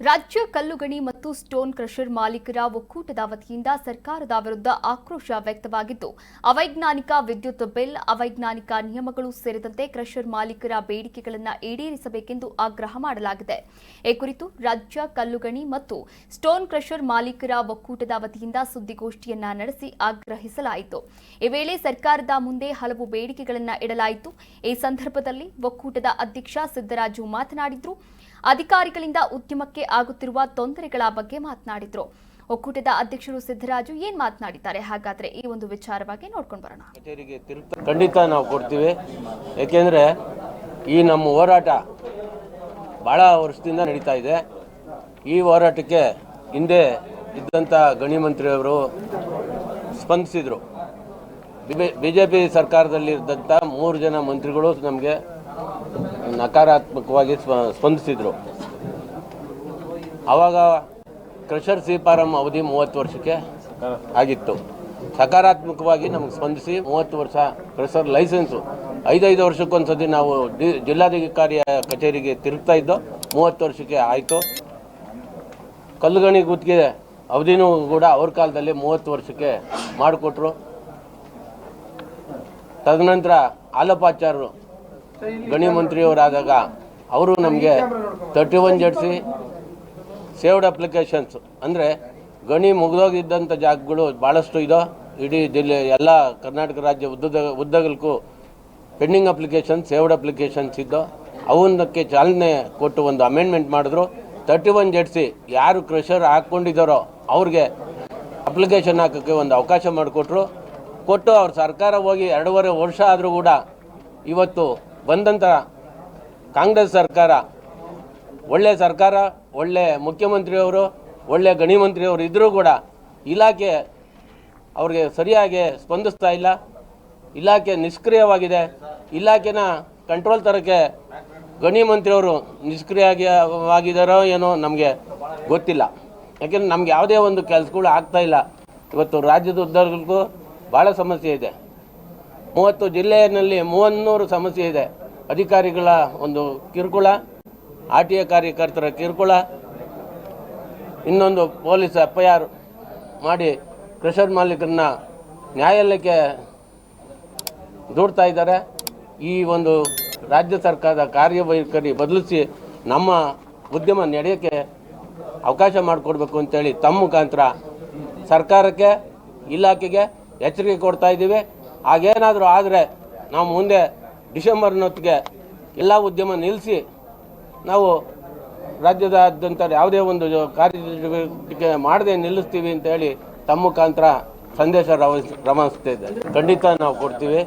ರಾಜ್ಯ ಕಲ್ಲುಗಣಿ ಮತ್ತು stone crusher ಮಾಲೀಕರ ಒಕ್ಕೂಟದ ವತಿಯಿಂದ ಸರ್ಕಾರದ ವಿರುದ್ಧ ಆಕ್ರೋಶ ವ್ಯಕ್ತವಾಗಿದ್ದು, ಅವೈಜ್ಞಾನಿಕ ವಿದ್ಯುತ್ ಬಿಲ್, ಅವೈಜ್ಞಾನಿಕ ನಿಯಮಗಳು ಸೇರಿದಂತೆ ಕ್ರಷರ್ ಮಾಲೀಕರ ಬೇಡಿಕೆಗಳನ್ನು ಈಡೇರಿಸಬೇಕೆಂದು ಆಗ್ರಹ ಮಾಡಲಾಗಿದೆ. ಈ ಕುರಿತು ರಾಜ್ಯ ಕಲ್ಲುಗಣಿ ಮತ್ತು ಸ್ಟೋನ್ ಕ್ರಷರ್ ಮಾಲೀಕರ ಒಕ್ಕೂಟದ ವತಿಯಿಂದ ಸುದ್ದಿಗೋಷ್ಠಿಯನ್ನ ನಡೆಸಿ ಆಗ್ರಹಿಸಲಾಯಿತು. ಈ ವೇಳೆ ಸರ್ಕಾರದ ಮುಂದೆ ಹಲವು ಬೇಡಿಕೆಗಳನ್ನು ಇಡಲಾಯಿತು. ಈ ಸಂದರ್ಭದಲ್ಲಿ ಒಕ್ಕೂಟದ ಅಧ್ಯಕ್ಷ ಸಿದ್ದರಾಜು ಮಾತನಾಡಿದರು. ಅಧಿಕಾರಿಗಳಿಂದ ಉದ್ಯಮಕ್ಕೆ ಆಗುತ್ತಿರುವ ತೊಂದರೆಗಳ ಬಗ್ಗೆ ಮಾತನಾಡಿದ್ರು. ಒಕ್ಕೂಟದ ಅಧ್ಯಕ್ಷರು ಸಿದ್ದರಾಜು ಏನ್ ಮಾತನಾಡಿದ್ದಾರೆ, ಹಾಗಾದ್ರೆ ಈ ಒಂದು ವಿಚಾರವಾಗಿ ನೋಡ್ಕೊಂಡು ಬರೋಣ. ಖಂಡಿತ ನಾವು ಕೊಡ್ತೀವಿ. ಯಾಕೆಂದ್ರೆ ಈ ನಮ್ಮ ಹೋರಾಟ ಬಹಳ ವರ್ಷದಿಂದ ನಡೀತಾ ಇದೆ. ಈ ಹೋರಾಟಕ್ಕೆ ಹಿಂದೆ ಇದ್ದಂಥ ಗಣಿ ಮಂತ್ರಿಯವರು ಸ್ಪಂದಿಸಿದರು. ಬಿಜೆಪಿ ಸರ್ಕಾರದಲ್ಲಿದ್ದಂಥ 3 ಜನ ಮಂತ್ರಿಗಳು ನಮಗೆ ನಕಾರಾತ್ಮಕವಾಗಿ ಸ್ಪಂದಿಸಿದರು. ಆವಾಗ ಕ್ರಷರ್ ಸಿಪಾರಂ ಅವಧಿ 30 ವರ್ಷಕ್ಕೆ ಆಗಿತ್ತು. ಸಕಾರಾತ್ಮಕವಾಗಿ ನಮಗೆ ಸ್ಪಂದಿಸಿ 30 ವರ್ಷ ಕ್ರಷರ್ ಲೈಸೆನ್ಸು 5 ವರ್ಷಕ್ಕೊಂದ್ಸತಿ ನಾವು ಜಿಲ್ಲಾಧಿಕಾರಿಯ ಕಚೇರಿಗೆ ತಿರುಗ್ತಾ ಇದ್ದೋ 30 ವರ್ಷಕ್ಕೆ ಆಯಿತು. ಕಲ್ಲುಗಣಿ ಗುತ್ತಿಗೆ ಅವಧಿನೂ ಕೂಡ ಅವ್ರ ಕಾಲದಲ್ಲಿ 30 ವರ್ಷಕ್ಕೆ ಮಾಡಿಕೊಟ್ರು. ತದನಂತರ ಆಲಪಾಚಾರ್ಯರು ಗಣಿ ಮಂತ್ರಿಯವರಾದಾಗ ಅವರು ನಮಗೆ 31 ಜಡ್ಸಿ ಸೇವ್ಡ್ ಅಪ್ಲಿಕೇಶನ್ಸ್, ಅಂದರೆ ಗಣಿ ಮುಗಿದೋಗಿದ್ದಂಥ ಜಾಗಗಳು ಭಾಳಷ್ಟು ಇದೋ, ಇಡೀ ಜಿಲ್ಲೆ ಎಲ್ಲ ಕರ್ನಾಟಕ ರಾಜ್ಯ ಉದ್ದಗಲಕ್ಕೂ ಪೆಂಡಿಂಗ್ ಅಪ್ಲಿಕೇಶನ್, ಸೇವ್ಡ್ ಅಪ್ಲಿಕೇಶನ್ಸ್ ಇದ್ದೋ, ಅವನ್ನಕ್ಕೆ ಚಾಲನೆ ಕೊಟ್ಟು ಒಂದು ಅಮೆಂಡ್ಮೆಂಟ್ ಮಾಡಿದ್ರು. 31 ಜಡ್ಸಿ ಯಾರು ಕ್ರಷರ್ ಹಾಕ್ಕೊಂಡಿದ್ದಾರೋ ಅವ್ರಿಗೆ ಅಪ್ಲಿಕೇಶನ್ ಹಾಕೋಕ್ಕೆ ಒಂದು ಅವಕಾಶ ಮಾಡಿಕೊಟ್ರು. ಕೊಟ್ಟು ಅವ್ರ ಸರ್ಕಾರ ಹೋಗಿ 2.5 ವರ್ಷ ಆದರೂ ಕೂಡ ಇವತ್ತು ಬಂದಂಥ ಕಾಂಗ್ರೆಸ್ ಸರ್ಕಾರ ಒಳ್ಳೆ ಸರ್ಕಾರ, ಒಳ್ಳೆ ಮುಖ್ಯಮಂತ್ರಿಯವರು, ಒಳ್ಳೆ ಗಣಿ ಮಂತ್ರಿಯವರು ಇದ್ದರೂ ಕೂಡ ಇಲಾಖೆ ಅವ್ರಿಗೆ ಸರಿಯಾಗಿ ಸ್ಪಂದಿಸ್ತಾ ಇಲ್ಲ. ಇಲಾಖೆ ನಿಷ್ಕ್ರಿಯವಾಗಿದೆ. ಇಲಾಖೆನ ಕಂಟ್ರೋಲ್ ತರೋಕ್ಕೆ ಗಣಿ ಮಂತ್ರಿಯವರು ನಿಷ್ಕ್ರಿಯವಾಗಿದ್ದಾರೋ ಏನೋ ನಮಗೆ ಗೊತ್ತಿಲ್ಲ. ಯಾಕೆಂದರೆ ನಮ್ಗೆ ಯಾವುದೇ ಒಂದು ಕೆಲಸಗಳು ಆಗ್ತಾ ಇಲ್ಲ. ಇವತ್ತು ರಾಜ್ಯದ ಉದ್ದಗಲಕ್ಕೂ ಭಾಳ ಸಮಸ್ಯೆ ಇದೆ. 30 ಜಿಲ್ಲೆಯಲ್ಲಿ 300 ಸಮಸ್ಯೆ ಇದೆ. ಅಧಿಕಾರಿಗಳ ಒಂದು ಕಿರುಕುಳ, RTA ಕಾರ್ಯಕರ್ತರ ಕಿರುಕುಳ, ಇನ್ನೊಂದು ಪೊಲೀಸ್ FIR ಮಾಡಿ ಕ್ರಷರ್ ಮಾಲೀಕರನ್ನ ನ್ಯಾಯಾಲಯಕ್ಕೆ ದೂಡ್ತಾ ಇದ್ದಾರೆ. ಈ ಒಂದು ರಾಜ್ಯ ಸರ್ಕಾರದ ಕಾರ್ಯವೈಖರಿ ಬದಲಿಸಿ ನಮ್ಮ ಉದ್ಯಮ ನಡೆಯೋಕ್ಕೆ ಅವಕಾಶ ಮಾಡಿಕೊಡ್ಬೇಕು ಅಂತೇಳಿ ತಮ್ಮ ಮುಖಾಂತರ ಸರ್ಕಾರಕ್ಕೆ, ಇಲಾಖೆಗೆ ಎಚ್ಚರಿಕೆ ಕೊಡ್ತಾ ಇದ್ದೀವಿ. ಹಾಗೇನಾದರೂ ಆದರೆ ನಾವು ಮುಂದೆ ಡಿಸೆಂಬರ್ನೊತ್ತಿಗೆ ಎಲ್ಲ ಉದ್ಯಮ ನಿಲ್ಲಿಸಿ ನಾವು ರಾಜ್ಯದಾದ್ಯಂತ ಯಾವುದೇ ಒಂದು ಕಾರ್ಯಚಟುವಟಿಕೆ ಮಾಡದೆ ನಿಲ್ಲಿಸ್ತೀವಿ ಅಂತ ಹೇಳಿ ತಮ್ಮ ಮುಖಾಂತರ ಸಂದೇಶ ರವಾನಿಸ್ತಾ ಇದ್ದಾರೆ. ಖಂಡಿತ ನಾವು ಕೊಡ್ತೀವಿ.